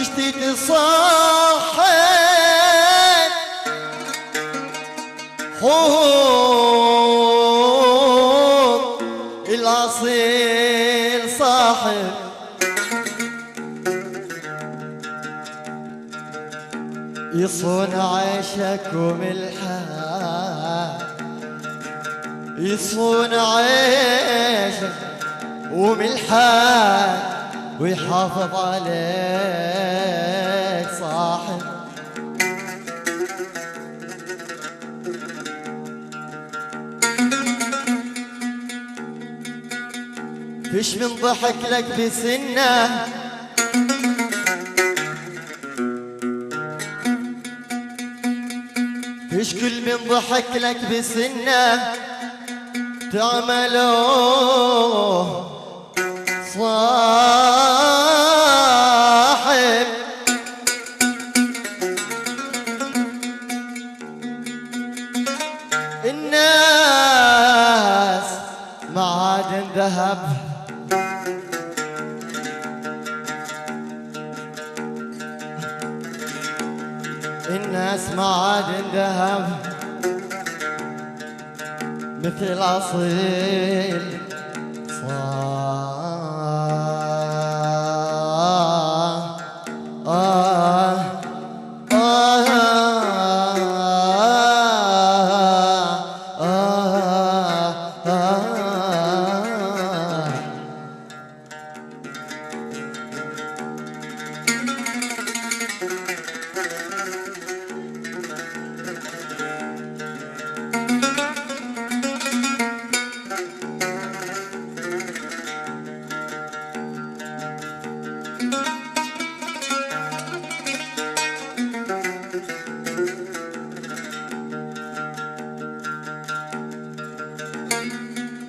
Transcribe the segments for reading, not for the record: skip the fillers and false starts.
جديد صاحب حور الأصيل صاحب يصون عيشك وملحك يصون عيشك وملحك ويحافظ عليك صاحب فيش من ضحك لك بسنه فيش كل من ضحك لك بسنه تعملوه صاحب الناس معادن ذهب الناس معادن ذهب مثل أصيل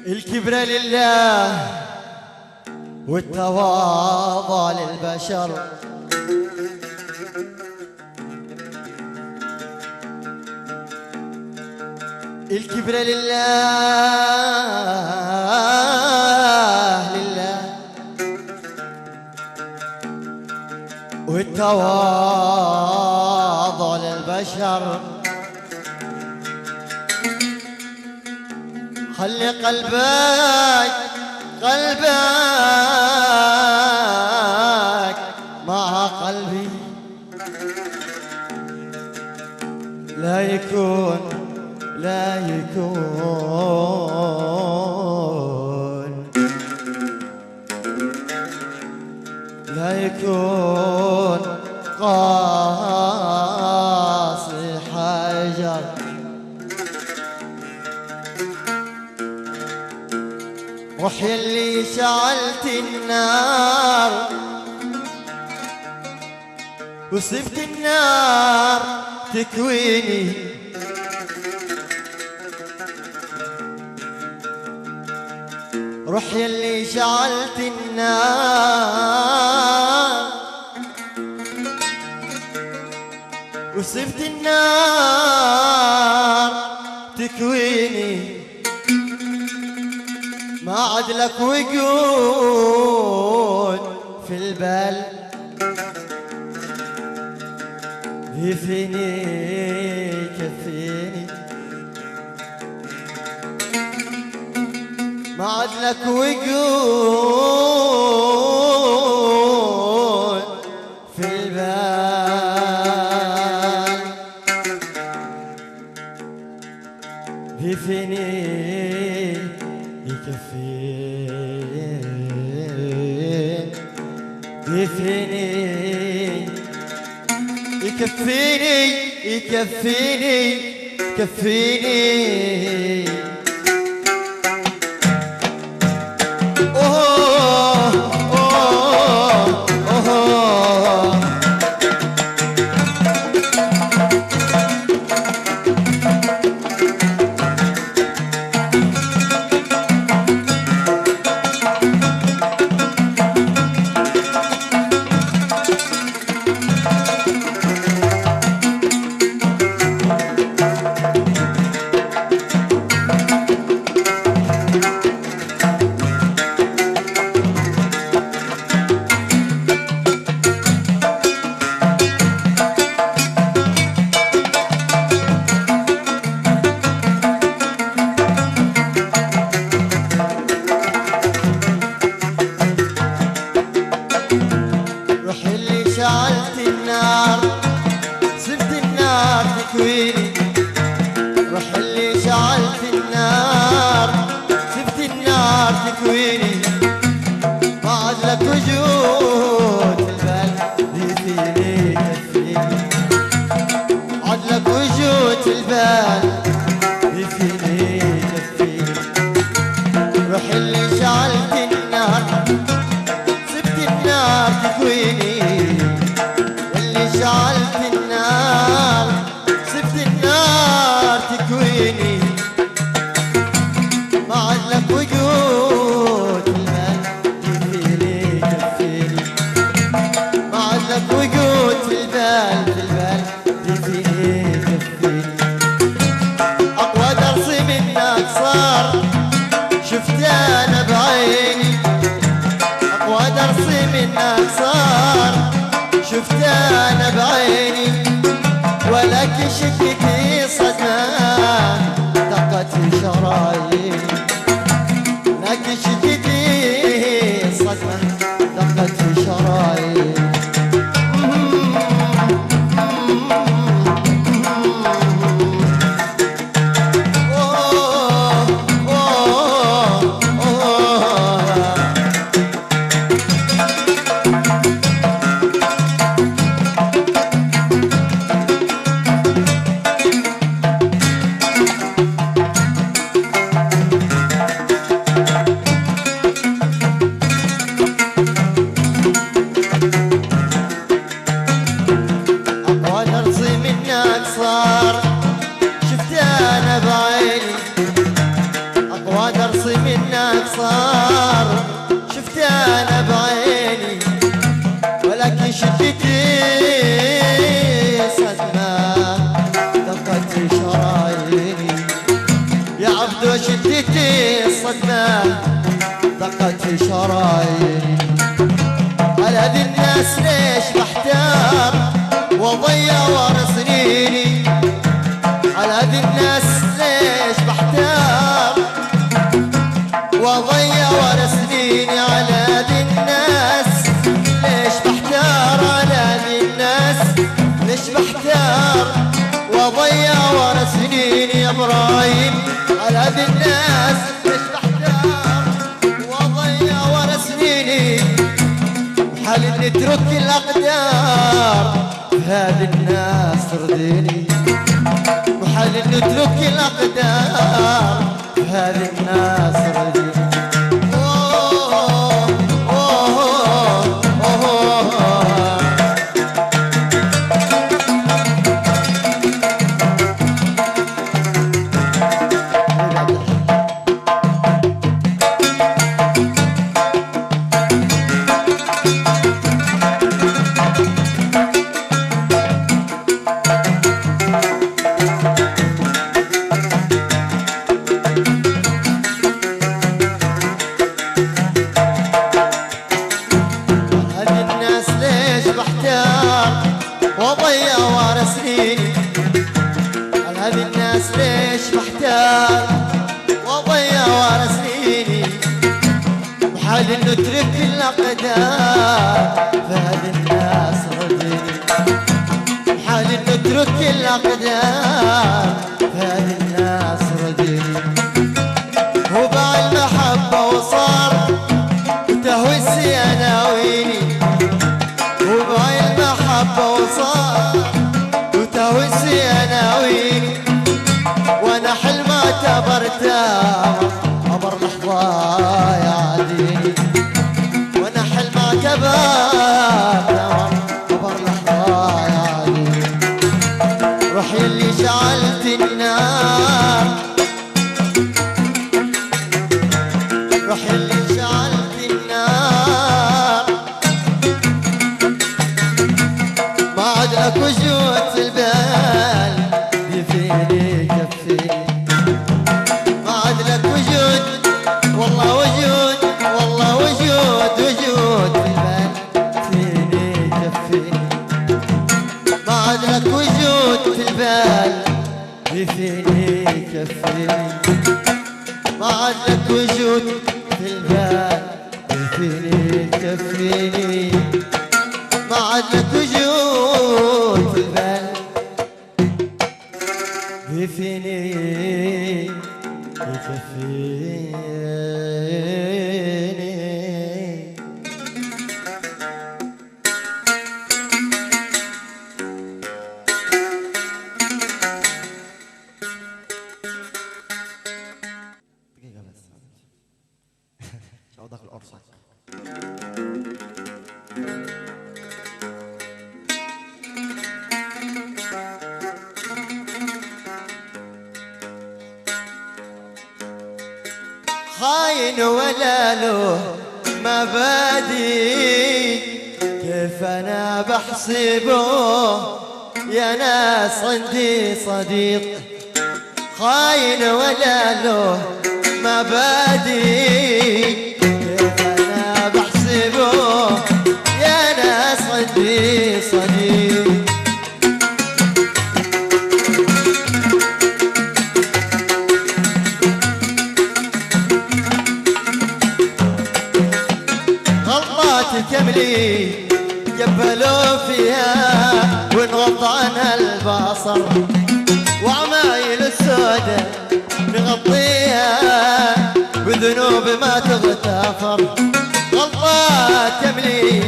الكبر لله والتواضع للبشر الكبر لله والتواضع للبشر خلي قلبك مع قلبي لا يكون قاسي حجر روحي اللي شعلت النار وسبت النار تكويني روحي اللي شعلت النار وسبت النار تكويني ما عاد لك وجود في البال كفيني ما عاد لك وجود في البال يكفيني النار سبت النار تكويني، روح اللي شعلت النار سبت النار تكويني، ما عاد لك وجود البال يفيني يكفيني، عاد لك وجود البال يفيني يكفيني، روح اللي شعلت النار سبت النار تكويني، اللي شعلت النار سبت النار تكويني، ما عاد لك وجود المال يفيني يكفيني، ما عاد لك وجود في البال يفيني يكفيني، اقوى درس منك صار شفت انا بعيني، اقوى درس منك صار شفت انا بعيني، ولكن شكتي صدمة دقت في شراييني، لكن شكتي صدمة دقت في شراييني. أقوى درس منك صار شفت أنا بعيني، ولكن شدتي صدمة دقت في شراييني، يا عبدو شدتي صدمة دقت في شراييني، على ذي الناس ليش بحتار وضيع ورا سنيني، على ذي الناس ليش بحتار وضيع ورا سنيني، على ذي الناس ليش بحتار، على ذي الناس ليش بحتار وضيع ورا سنيني، يا ابراهيم على ذي الناس ليش بحتار وضيع ورا سنيني، حال نترك الاقدار هذه الناس ترضيني، وحال نترك الاقدار هذه الناس ترضيني. وضيع ورا سنيني، على هذه الناس ليش محتار وضيع ورا سنيني، وحال نترك الاقدار فهذه الناس رضيني، وحال نترك الاقدار فهذه الناس رضيني، وباع المحبه وصار تهوي عناويني، وباع المحبة وصار وتهوسي عناويني، وانا حلم اعتبرته امر لحظة يعديني، وانا حلم اعتبرته امر لحظة يعديني، روحي اللي شعلت النار، روحي اللي شعلت النار، ما عاد لك وجود في البال يفيني يكفيني، ما عاد لك وجود والله وجود والله وجود في البال يفيني يكفيني، ما عاد لك وجود في البال يفيني يكفيني، ما عاد لك وجود في البال يفيني يكفيني، ما عاد لك وجود خاين ولا له مبادئ، كيف انا بحسبه يا ناس عندي صديق، خاين ولا له مبادئ، كيف انا بحسبه يا ناس عندي صديق. كملي جبلوا فيها ونغض عنها البصر، وعمايل السودة نغطيها وذنوب ما تغتفر. غلطات كملي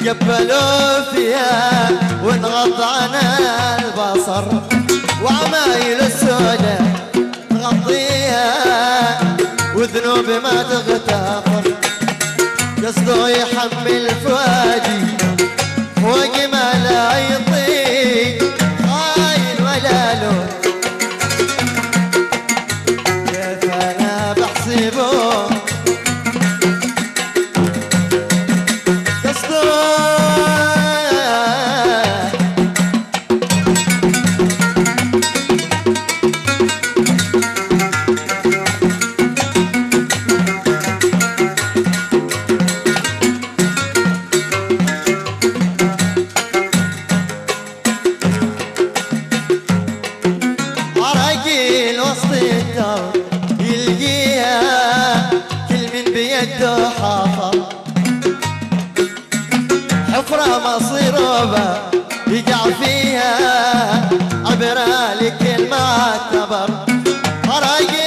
جبلوا فيها ونغض عنها البصر، وعمايل السودة نغطيها وذنوب ما تغتفر. قصده يحمل فؤادي فوق ما لا يطيق، خاين ولا له كيف انا بحسبه قصده يلقيها كل من بيده حافظ، حفرة مصيربة يقع فيها عبرة لكل معتبر. عراقيل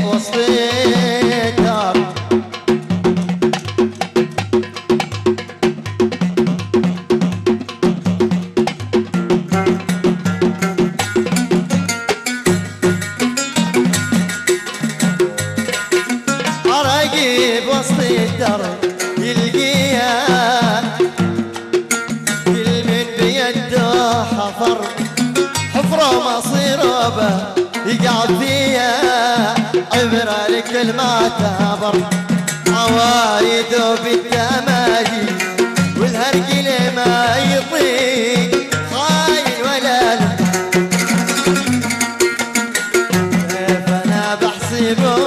وسط الدار بوسط الدرب يلقيها كل من بيده حفر، حفرة مصيربة يقع فيها عبرة لكل معتبر. عوايده بالتمادي والهرجل ما يطيق، خاين ولا له كيف انا بحسبه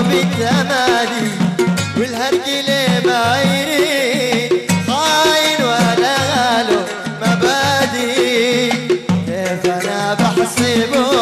بالتمادي والهرجل ما يريد، خاين ولا له مبادئ، كيف انا بحسبه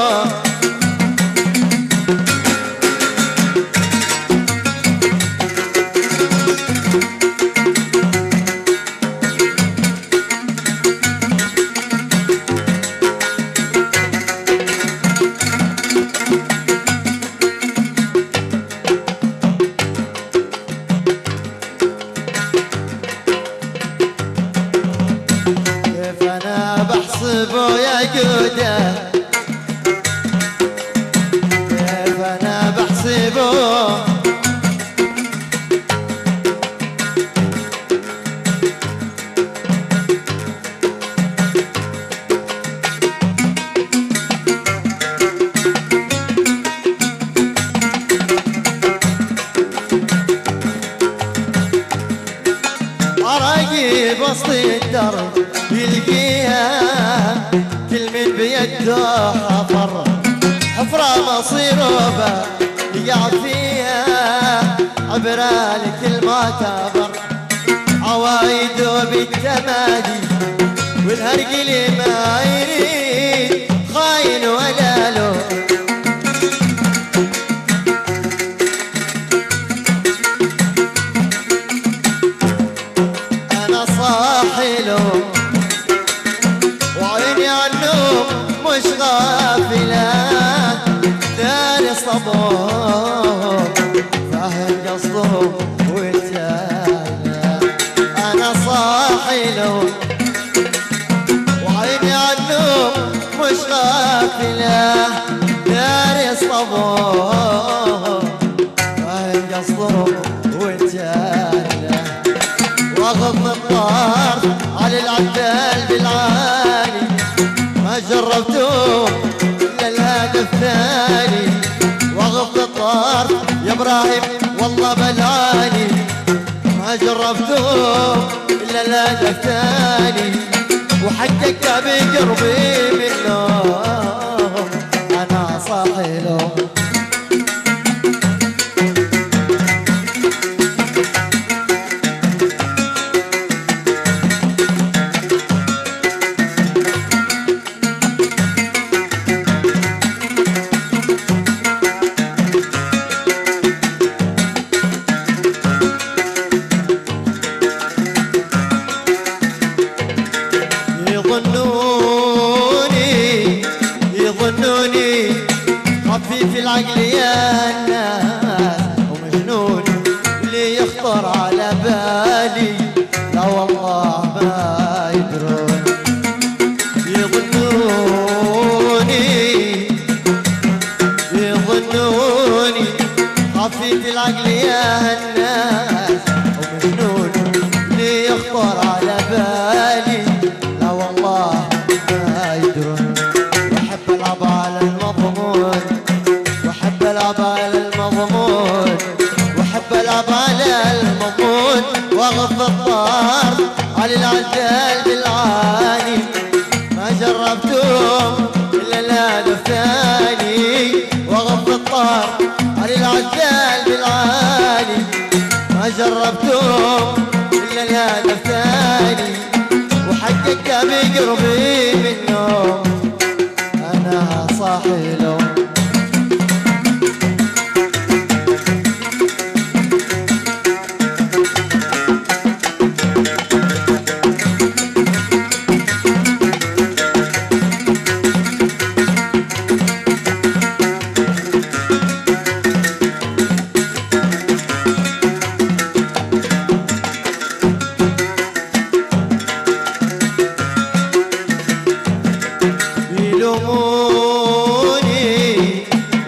بحسبه يا جودة، كيف انا بحسبه عراقي بوسط الدرب يلقيها كل من بيده حفر، حفرة مصيربة يقع فيها عبرة لكل معتبر. عوايده بالتمادي والهرجل ما يريد، خاين ولا له انا صاحي له وعيني عنهم مش غافلة، داري صبوه فاهم قصدهم وتانا. انا صاحي له وعيني عنهم مش غافلة، داري صبوه فاهم قصدهم وتانا. واخذ الطار على العدال بالعالي، ما ابراهيم والله بالعاني ما جربتهم الا الهدف ثاني وحقك بقربي منهم انا صاحي لهم يظنوني خفيف العقل يا الناس ومجنون اللي يخطر على بالي لا والله ما يدرون يظنوني خفيف العقل يا الناس ومجنون اللي يخطر على بالي لا والله ما يدرون العب على المضمون وحب العب على المضمون وحب العب على المضمون واغض الطار على العدال بالعاني ما جربتهم الا الهدف الثاني واغض الطار على العدال بالعاني ما جربتهم الا الهدف الثاني وحقك بقربي منهم أنا صاحي لهم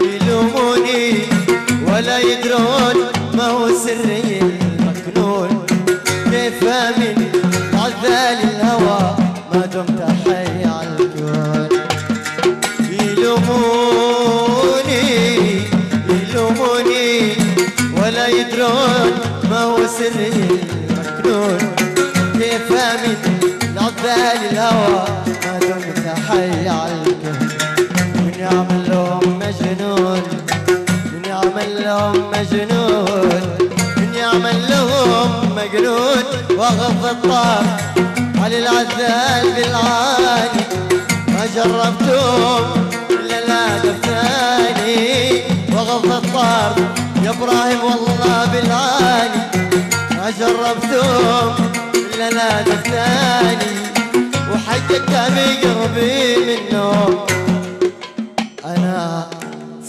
يلوموني ولا يدرون ما هو سري المكنون كيف امن عذال الهوى ما دمت حي على الكون يلوموني ولا يدرون ما هو سري المكنون كيف امن عذال الهوى ما دمت حي على الكون من يعمل لهم مجنون من يعمل لهم مجنون من يعمل لهم مجنون واغض الطار على العذال بالعاني ما جربتهم الا الهدف ثاني واغض الطار يا ابراهيم والله بالعاني ما جربتهم الا الهدف ثاني وحقك بقربي منهم أنا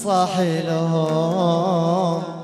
صاحي لهم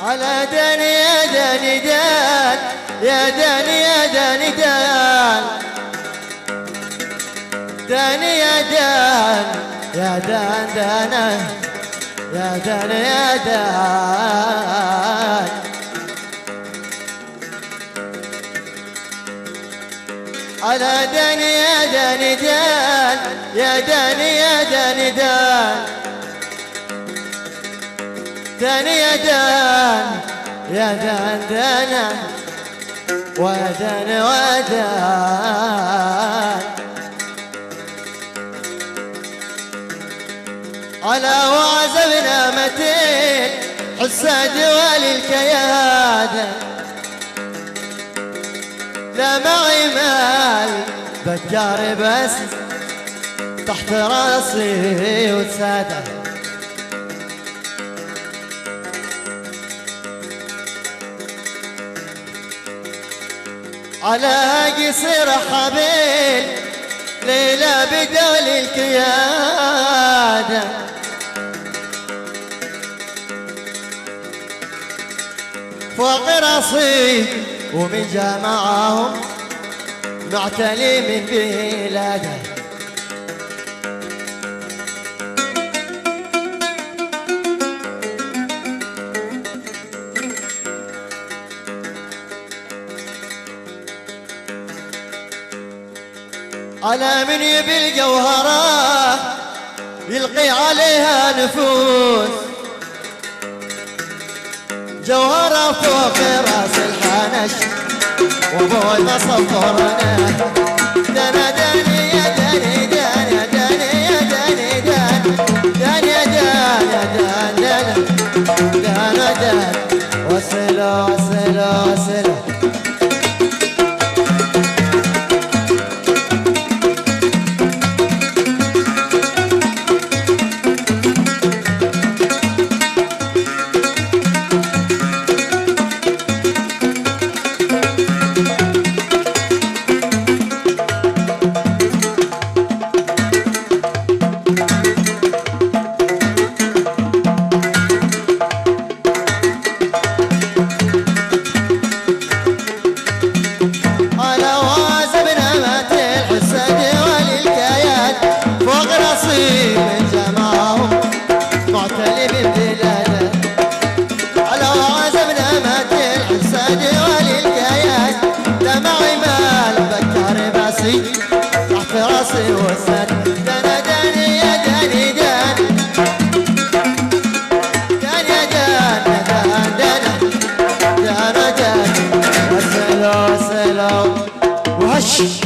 على داني يا داني دان يا داني يا داني دان داني يا دان يا دان دانا يا دان يا دان على داني يا داني دان يا داني يا داني دان داني يا دان يا دان دانا ودان ودان على وعزبنا متين حساد وللكيادة لا معي مال بجار بس تحت راسي وسادة على قصير حبيل ليلى بدل الكيادة فوق راسي ومن جمعهم معتلي من بلاده على من يبي الجوهرة يلقي عليها نفوس جوهرة فوق راس الحنش وبوي مصفرنا دنا داني يا داني دانا داني يا داني دان داني يا دانا دانا دانا دانا وصلوا وصلوا وصلوا تحت راسي وسد دنا داني يا داني دان دان يا دان دان دانا دانا دان وسلو وسلو وهش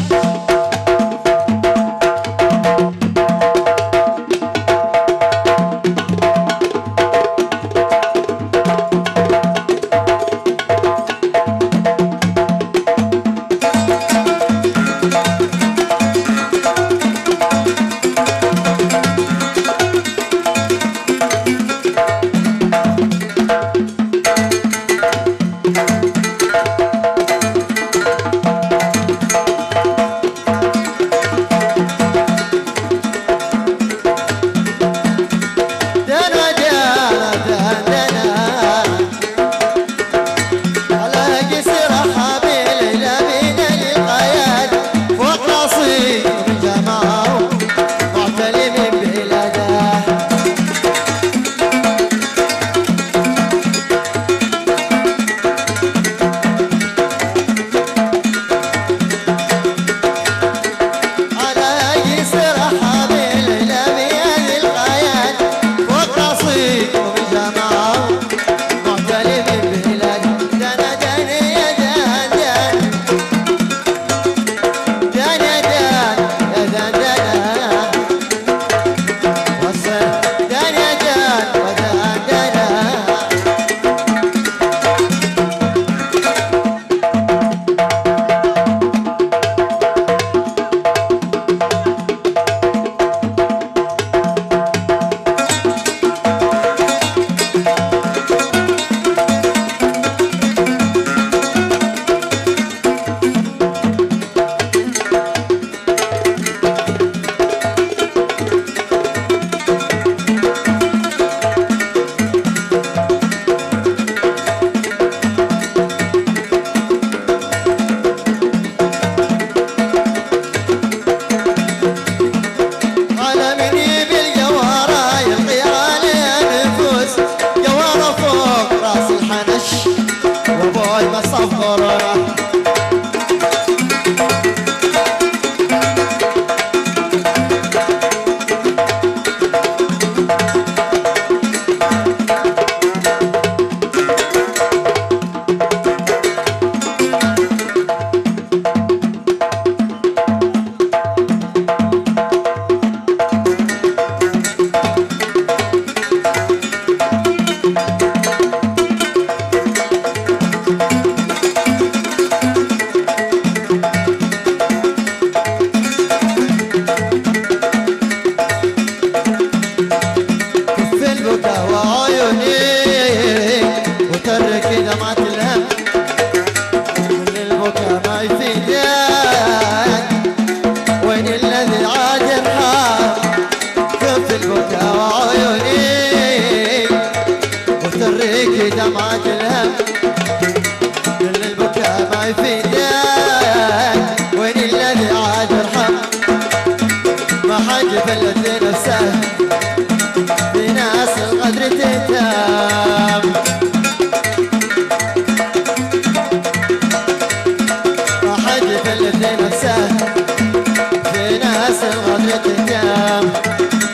ناس الغدر تهتم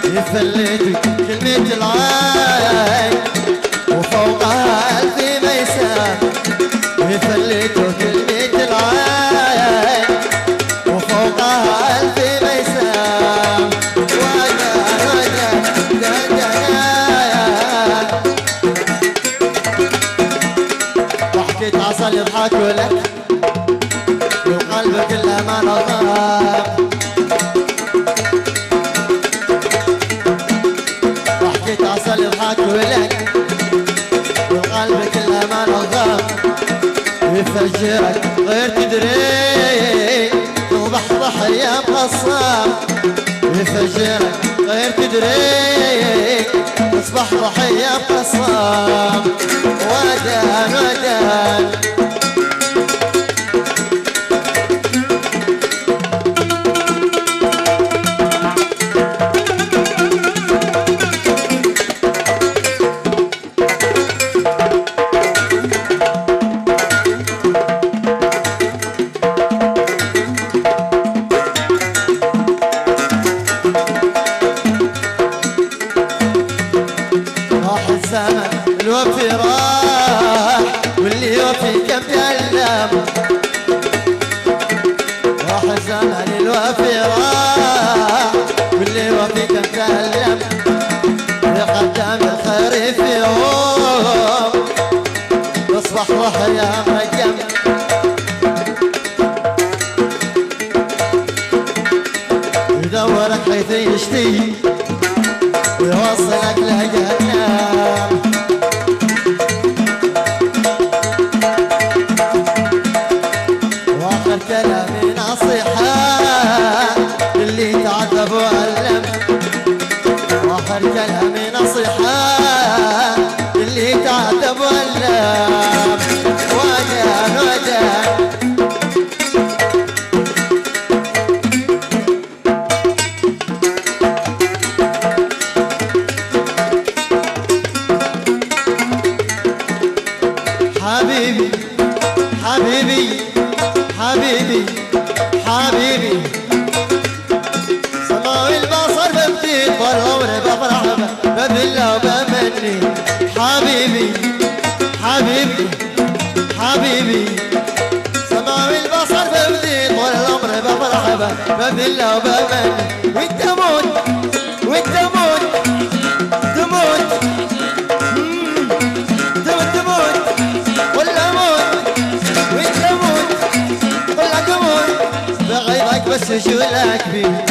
يفلت كلمة العين وفوقها ألف ميسام يفلت كلمة العين وفوقها ألف ميسام ضحكة عسل يضحك لك وقلبك الأمان غاب ضحكة عسل يضحك لك وقلبك الأمان غاب يفجرك غير تدري تضحضح يا مقصام يفجرك غير تدري تصبح ضحية مقصام ودان ودان الوفي راح واللي يوفي كم يعلم راح الزمن الوفي راح واللي يوفي كم تعلم يقدم الخير في يوم تصبح ضحية مجم يدورك حيث يشتي ويوصلك لجهنم واخر كلامي نصيحة اللي تعذب وألم واخر كلامي نصيحة اللي تعذب وألم وجان وجان حبيبي حبيبي حبيبي حبيبي سماوي البصر ببدي طال عمري بفرح بذل وبمني حبيبي حبيبي حبيبي سماوي البصر ببدي طال عمري بفرح بذل وبمني وانت موت وانت موت تموت تموت ولا موت وانت موت ولا تموت بغيرك بس شو لك بيه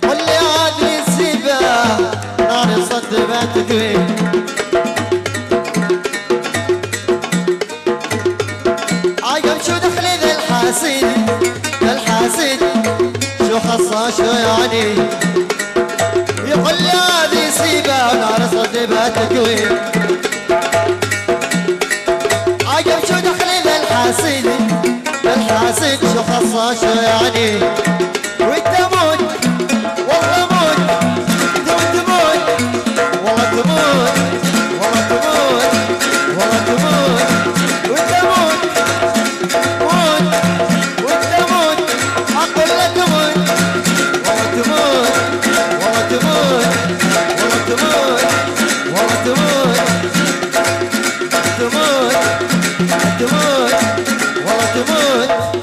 واللي عاد يسيبه نار الصد ما تدوي عقب شو دخلي ذا الحاسد ذا الحاسد شو خصه شو يعني يقول لي عاد يسيبه نار الصد ما تدوي عقب شو دخلي ذا الحاسد ذا الحاسد شو خصه شو يعني وانت موت والله موت تموت والله تموت والله تموت والله تموت وانت موت موت وانت موت اقول لك تموت والله تموت والله تموت والله تموت والله تموت تموت تموت والله تموت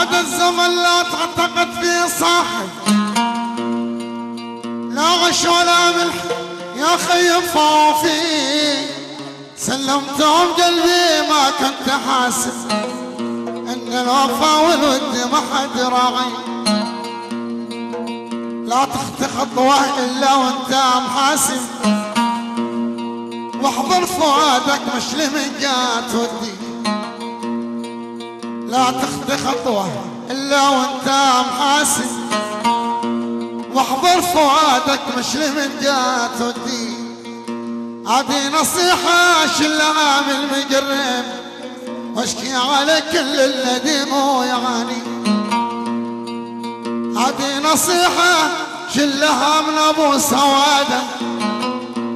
هذا الزمن لا تعتقد فيه صاحب، لا غش ولا ملح يا خي فيه. سلمتهم قلبي ما كنت حاسب ان الوفا والود ما حد راعي. لا تخطي خطوه الا وانت محاسب، واحضر فؤادك مش لمن جات ودي. لا تخطي خطوه الا وانت محاسب، واحضر فؤادك مش لمن جات ودي. هذه نصيحة شلها من المقرب، واشكي على كل الذي مو يعاني. هذه نصيحة شلها من ابو سوادة،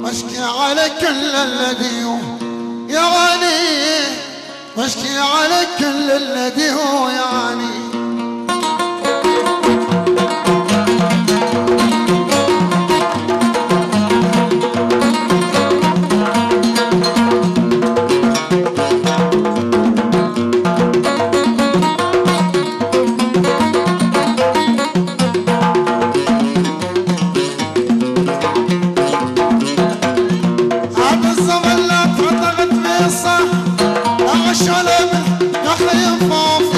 واشكي على كل الذي يعاني، واشكي على كل الذي هو يعاني. شلم يا خيم فوق